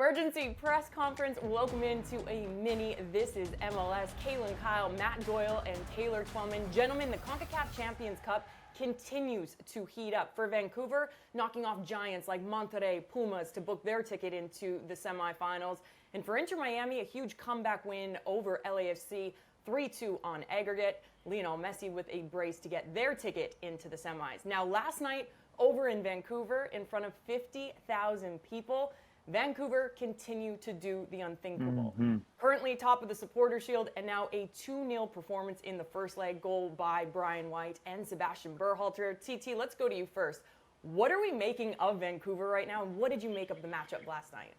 Emergency press conference. Welcome into a mini This is MLS. Kaylyn Kyle, Matt Doyle, and Taylor Twellman. Gentlemen, the Concacaf Champions Cup continues to heat up. For Vancouver, knocking off giants like Monterrey, Pumas to book their ticket into the semifinals. And for Inter Miami, a huge comeback win over LAFC, 3-2 on aggregate. Lionel Messi with a brace to get their ticket into the semis. Now, last night over in Vancouver, in front of 50,000 people, Vancouver continue to do the unthinkable. Currently top of the Supporter Shield, and now a 2-0 performance in the first leg, goal by Brian White and Sebastian Berhalter. TT, let's go to you first. What are we making of Vancouver right now, and what did you make of the matchup last night?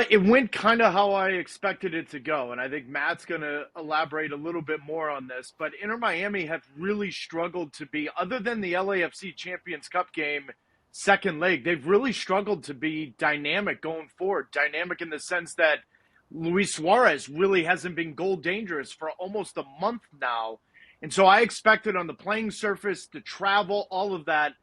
It went kind of how I expected it to go, and I think Matt's going to elaborate a little bit more on this. But Inter Miami have really struggled to be, other than the LAFC Champions Cup game, second leg, they've really struggled to be dynamic going forward. Dynamic in the sense that Luis Suarez really hasn't been goal dangerous for almost a month now. And so I expected on the playing surface, the travel, all of that.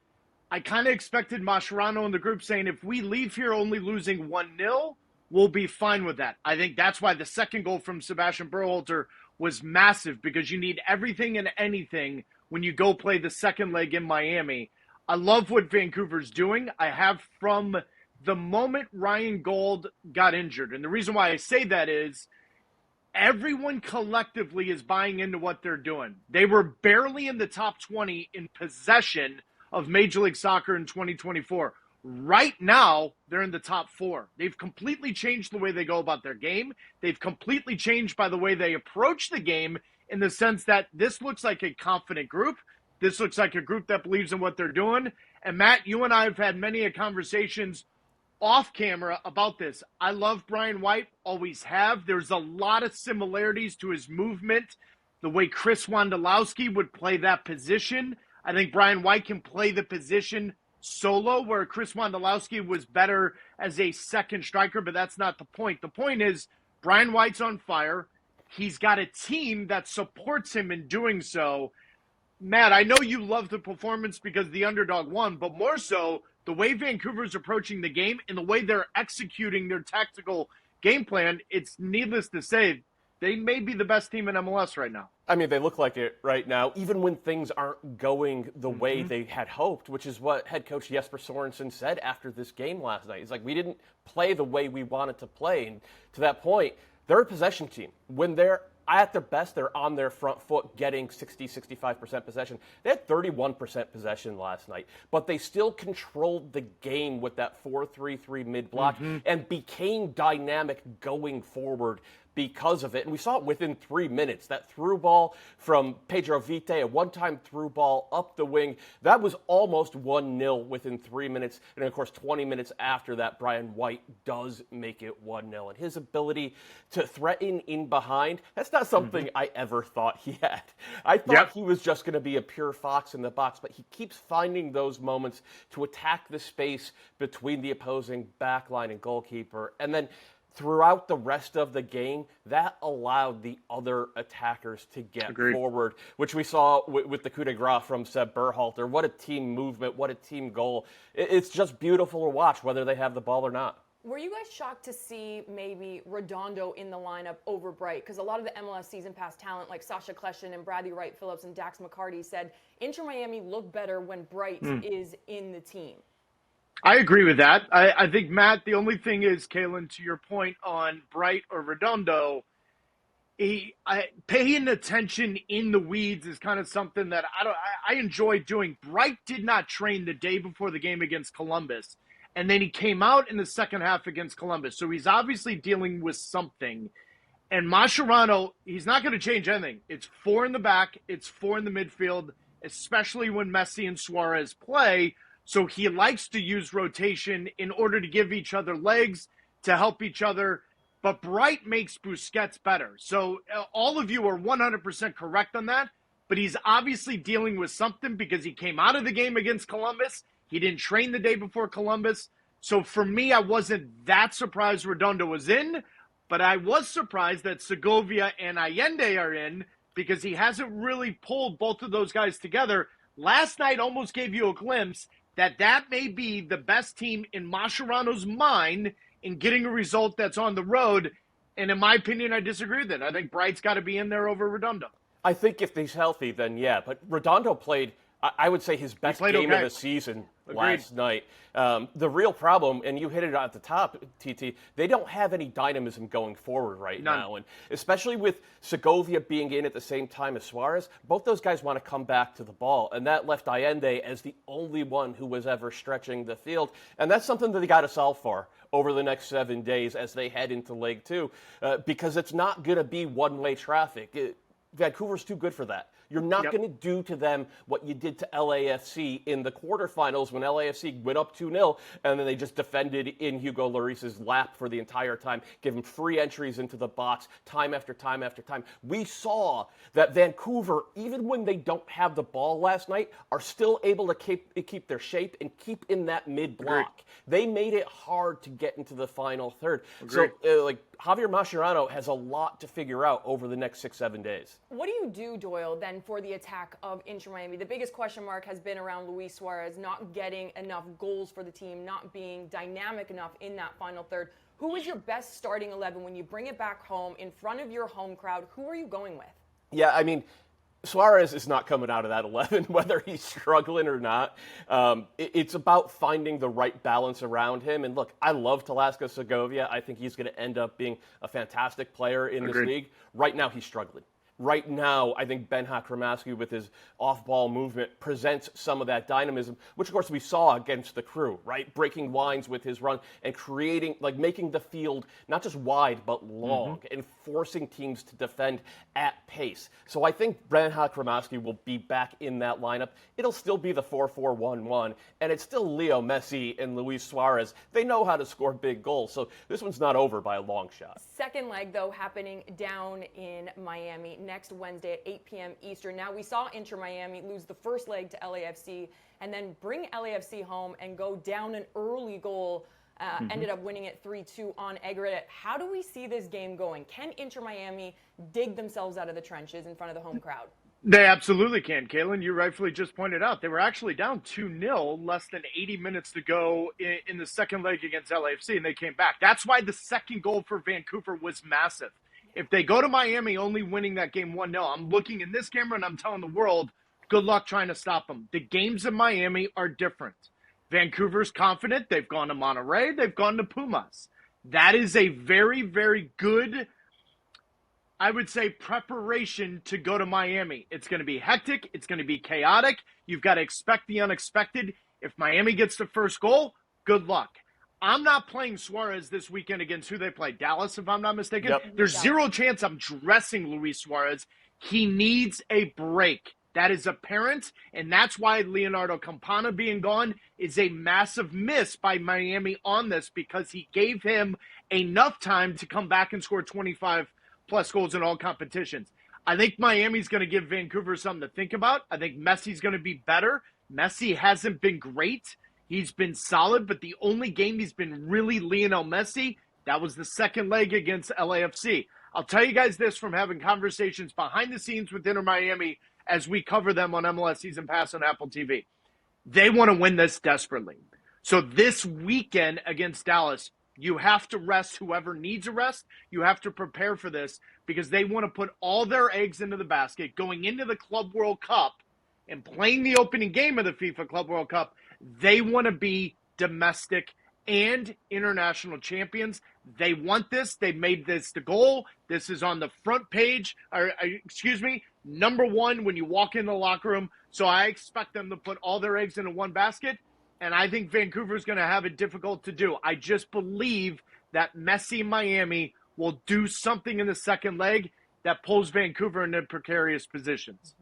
I kind of expected Mascherano in the group saying, if we leave here only losing 1-0, we'll be fine with that. I think that's why the second goal from Sebastian Berhalter was massive, because you need everything and anything when you go play the second leg in Miami. I love what Vancouver's doing. I have from the moment Ryan Gold got injured. And the reason why I say that is everyone collectively is buying into what they're doing. They were barely in the top 20 in possession of Major League Soccer in 2024. Right now, they're in the top 4. They've completely changed the way they go about their game. They've completely changed by the way they approach the game, in the sense that this looks like a confident group. This looks like a group that believes in what they're doing. And Matt, you and I have had many conversations off camera about this. I love Brian White, always have. There's a lot of similarities to his movement, the way Chris Wondolowski would play that position. I think Brian White can play the position solo, where Chris Wondolowski was better as a second striker, but that's not the point. The point is Brian White's on fire. He's got a team that supports him in doing so. Matt, I know you love the performance because the underdog won, but more so the way Vancouver's approaching the game and the way they're executing their tactical game plan. It's needless to say, they may be the best team in MLS right now. I mean, they look like it right now, even when things aren't going the way they had hoped, which is what head coach Jesper Sorensen said after this game last night. He's like, we didn't play the way we wanted to play. And to that point, they're a possession team. When they're at their best, they're on their front foot, getting 60-65% possession. They had 31% possession last night, but they still controlled the game with that 4-3-3 mid-block and became dynamic going forward because of it. And we saw it within 3 minutes. That through ball from Pedro Vite, a one-time through ball up the wing, that was almost 1-0 within 3 minutes. And, of course, 20 minutes after that, Brian White does make it 1-0. And his ability to threaten in behind, that's not something I ever thought he had. I thought he was just going to be a pure fox in the box, but he keeps finding those moments to attack the space between the opposing backline and goalkeeper. And then throughout the rest of the game, that allowed the other attackers to get forward, which we saw with the coup de grace from Seb Berhalter. What a team movement, what a team goal. It's just beautiful to watch, whether they have the ball or not. Were you guys shocked to see maybe Redondo in the lineup over Bright? Because a lot of the MLS season pass talent like Sasha Kleshin and Bradley Wright Phillips and Dax McCarty said Inter Miami look better when Bright is in the team. I agree with that. I think, Matt, the only thing is, Kaylyn, to your point on Bright or Redondo, paying attention in the weeds is kind of something that I enjoy doing. Bright did not train the day before the game against Columbus, and then he came out in the second half against Columbus. So he's obviously dealing with something. And Mascherano, he's not going to change anything. It's 4 in the back. It's 4 in the midfield, especially when Messi and Suarez play. So he likes to use rotation in order to give each other legs, to help each other. But Bright makes Busquets better. So all of you are 100% correct on that. But he's obviously dealing with something because he came out of the game against Columbus. He didn't train the day before Columbus. So for me, I wasn't that surprised Redondo was in. But I was surprised that Segovia and Allende are in, because he hasn't really pulled both of those guys together. Last night almost gave you a glimpse that may be the best team in Mascherano's mind in getting a result that's on the road. And in my opinion, I disagree with it. I think Bright's got to be in there over Redondo. I think if he's healthy, then yeah. But Redondo played, I would say, his best game of the season last night. The real problem, and you hit it at the top, TT, they don't have any dynamism going forward now. And especially with Segovia being in at the same time as Suarez, both those guys want to come back to the ball. And that left Allende as the only one who was ever stretching the field. And that's something that they got to solve for over the next 7 days as they head into Leg 2, because it's not going to be one-way traffic. Vancouver's too good for that. You're not going to do to them what you did to LAFC in the quarterfinals when LAFC went up 2-0, and then they just defended in Hugo Lloris's lap for the entire time, give him free entries into the box time after time after time. We saw that Vancouver, even when they don't have the ball last night, are still able to keep their shape and keep in that mid-block. They made it hard to get into the final third. So, Javier Mascherano has a lot to figure out over the next 6-7 days. What do you do, Doyle, then for the attack of Inter Miami? The biggest question mark has been around Luis Suarez not getting enough goals for the team, not being dynamic enough in that final third. Who is your best starting 11 when you bring it back home in front of your home crowd? Who are you going with? Yeah, I mean, Suarez is not coming out of that 11, whether he's struggling or not. It's about finding the right balance around him. And look, I love Talasco Segovia. I think he's going to end up being a fantastic player in this league. Right now, he's struggling. Right now, I think Ben Hakramaski, with his off-ball movement, presents some of that dynamism, which, of course, we saw against the Crew, right? Breaking lines with his run and creating, making the field not just wide, but long, and forcing teams to defend at pace. So I think Ben Hakramaski will be back in that lineup. It'll still be the 4-4-1-1, and it's still Leo Messi and Luis Suarez. They know how to score big goals, so this one's not over by a long shot. Second leg, though, happening down in Miami next Wednesday at 8 p.m. Eastern. Now, we saw Inter Miami lose the first leg to LAFC and then bring LAFC home and go down an early goal. Ended up winning it 3-2 on aggregate. How do we see this game going? Can Inter Miami dig themselves out of the trenches in front of the home crowd? They absolutely can, Kaylyn. You rightfully just pointed out. They were actually down 2-0 less than 80 minutes to go in the second leg against LAFC, and they came back. That's why the second goal for Vancouver was massive. If they go to Miami only winning that game 1-0, I'm looking in this camera and I'm telling the world, good luck trying to stop them. The games in Miami are different. Vancouver's confident. They've gone to Monterrey. They've gone to Pumas. That is a very, very good, I would say, preparation to go to Miami. It's going to be hectic. It's going to be chaotic. You've got to expect the unexpected. If Miami gets the first goal, good luck. I'm not playing Suarez this weekend against who they play, Dallas, if I'm not mistaken. There's zero chance I'm dressing Luis Suarez. He needs a break. That is apparent, and that's why Leonardo Campana being gone is a massive miss by Miami on this, because he gave him enough time to come back and score 25-plus goals in all competitions. I think Miami's going to give Vancouver something to think about. I think Messi's going to be better. Messi hasn't been great. He's been solid, but the only game he's been really Lionel Messi, that was the second leg against LAFC. I'll tell you guys this from having conversations behind the scenes with Inter Miami as we cover them on MLS Season Pass on Apple TV. They want to win this desperately. So this weekend against Dallas, you have to rest whoever needs a rest. You have to prepare for this because they want to put all their eggs into the basket going into the Club World Cup and playing the opening game of the FIFA Club World Cup. They want to be domestic and international champions. They want this. They made this the goal. This is on the front page, number one when you walk in the locker room. So I expect them to put all their eggs into one basket, and I think Vancouver's going to have it difficult to do. I just believe that Messi and Miami will do something in the second leg that pulls Vancouver into precarious positions.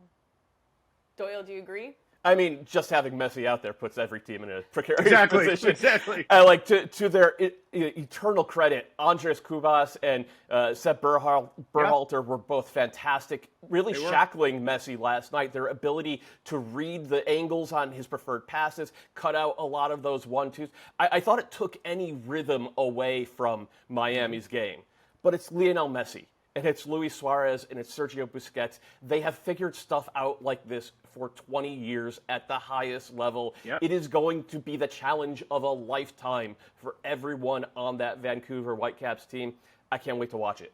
Doyle, do you agree? I mean, just having Messi out there puts every team in a precarious position. Exactly. To their eternal credit, Andres Cubas and Sepp Berhalter were both fantastic, really shackling Messi last night. Their ability to read the angles on his preferred passes, cut out a lot of those 1-2s. I thought it took any rhythm away from Miami's game. But it's Lionel Messi. And it's Luis Suarez and it's Sergio Busquets. They have figured stuff out like this for 20 years at the highest level. Yep. It is going to be the challenge of a lifetime for everyone on that Vancouver Whitecaps team. I can't wait to watch it.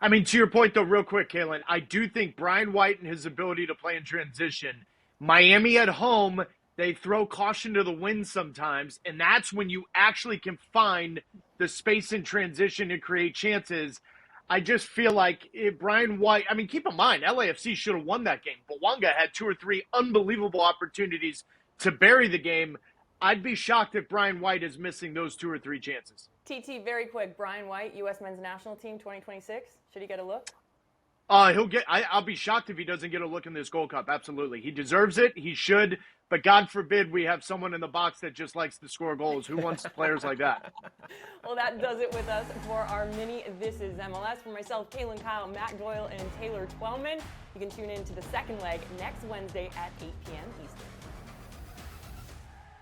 I mean, to your point, though, real quick, Kaylyn, I do think Brian White and his ability to play in transition, Miami at home, they throw caution to the wind sometimes, and that's when you actually can find the space in transition to create chances. I just feel like Brian White, I mean, keep in mind, LAFC should have won that game. Bouanga had 2 or 3 unbelievable opportunities to bury the game. I'd be shocked if Brian White is missing those 2 or 3 chances. TT, very quick. Brian White, U.S. men's national team 2026. Should he get a look? I'll be shocked if he doesn't get a look in this Gold Cup. Absolutely. He deserves it. He should. But God forbid we have someone in the box that just likes to score goals. Who wants players like that? Well, that does it with us for our mini This Is MLS. For myself, Kaylyn Kyle, Matt Doyle, and Taylor Twellman. You can tune in to the second leg next Wednesday at 8 p.m. Eastern.